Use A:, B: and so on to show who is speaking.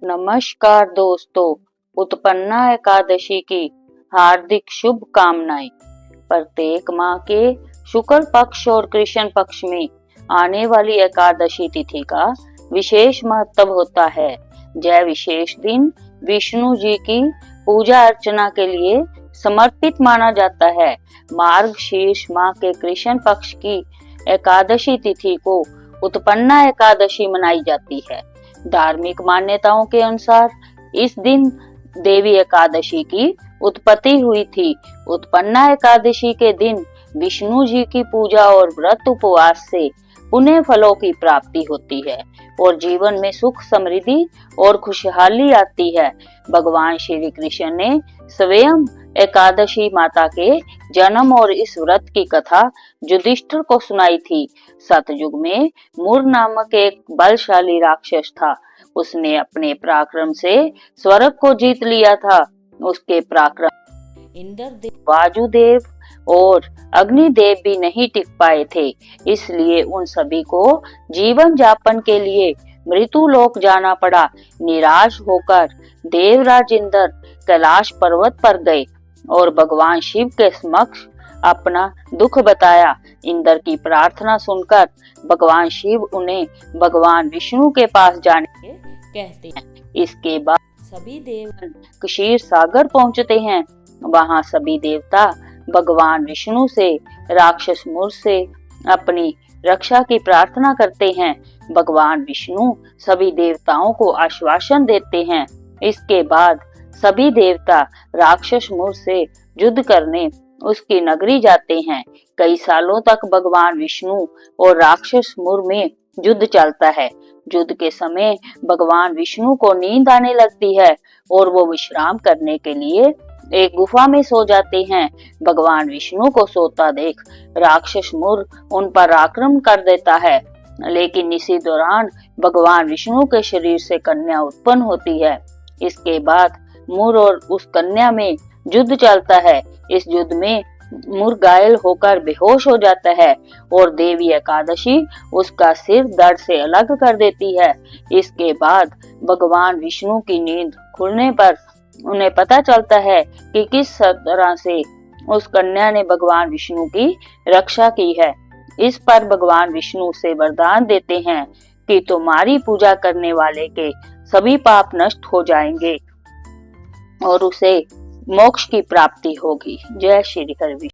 A: नमस्कार दोस्तों, उत्पन्ना एकादशी की हार्दिक शुभकामनाएं। प्रत्येक माह के शुक्ल पक्ष और कृष्ण पक्ष में आने वाली एकादशी तिथि का विशेष महत्व होता है। यह विशेष दिन विष्णु जी की पूजा अर्चना के लिए समर्पित माना जाता है। मार्गशीर्ष माह के कृष्ण पक्ष की एकादशी तिथि को उत्पन्ना एकादशी मनाई जाती है। धार्मिक मान्यताओं के अनुसार इस दिन देवी एकादशी की उत्पत्ति हुई थी। उत्पन्ना एकादशी के दिन विष्णु जी की पूजा और व्रत उपवास से पुण्य फलों की प्राप्ति होती है और जीवन में सुख समृद्धि और खुशहाली आती है। भगवान श्री कृष्ण ने स्वयं एकादशी माता के जन्म और इस व्रत की कथा युधिष्ठिर को सुनाई थी। सतयुग में मूर नामक एक बलशाली राक्षस था। उसने अपने पराक्रम से स्वर्ग को जीत लिया था। उसके पराक्रम इंद्र, वायुदेव और अग्निदेव भी नहीं टिक पाए थे। इसलिए उन सभी को जीवन यापन के लिए मृत्युलोक जाना पड़ा। निराश होकर देवराज इंद्र कैलाश पर्वत पर गए और भगवान शिव के समक्ष अपना दुख बताया। इंद्र की प्रार्थना सुनकर भगवान शिव उन्हें भगवान विष्णु के पास जाने के कहते हैं। इसके बाद सभी देवगण क्षीर सागर पहुंचते हैं। वहां सभी देवता भगवान विष्णु से राक्षस मूर से अपनी रक्षा की प्रार्थना करते हैं। भगवान विष्णु सभी देवताओं को आश्वासन देते हैं। इसके बाद सभी देवता राक्षस मूर से युद्ध करने उसकी नगरी जाते हैं। कई सालों तक भगवान विष्णु और राक्षस मूर में युद्ध चलता है। युद्ध के समय भगवान विष्णु को नींद आने लगती है और वो विश्राम करने के लिए एक गुफा में सो जाते हैं। भगवान विष्णु को सोता देख राक्षस मूर उन पर आक्रमण कर देता है, लेकिन इसी दौरान भगवान विष्णु के शरीर से कन्या उत्पन्न होती है। इसके बाद मूर और उस कन्या में युद्ध चलता है। इस युद्ध में मूर घायल होकर बेहोश हो जाता है और देवी एकादशी उसका सिर दर्द से अलग कर देती है। इसके बाद भगवान विष्णु की नींद खुलने पर उन्हें पता चलता है कि किस तरह से उस कन्या ने भगवान विष्णु की रक्षा की है। इस पर भगवान विष्णु से वरदान देते हैं कि तुम्हारी पूजा करने वाले के सभी पाप नष्ट हो जाएंगे और उसे मोक्ष की प्राप्ति होगी। जय श्री हरि।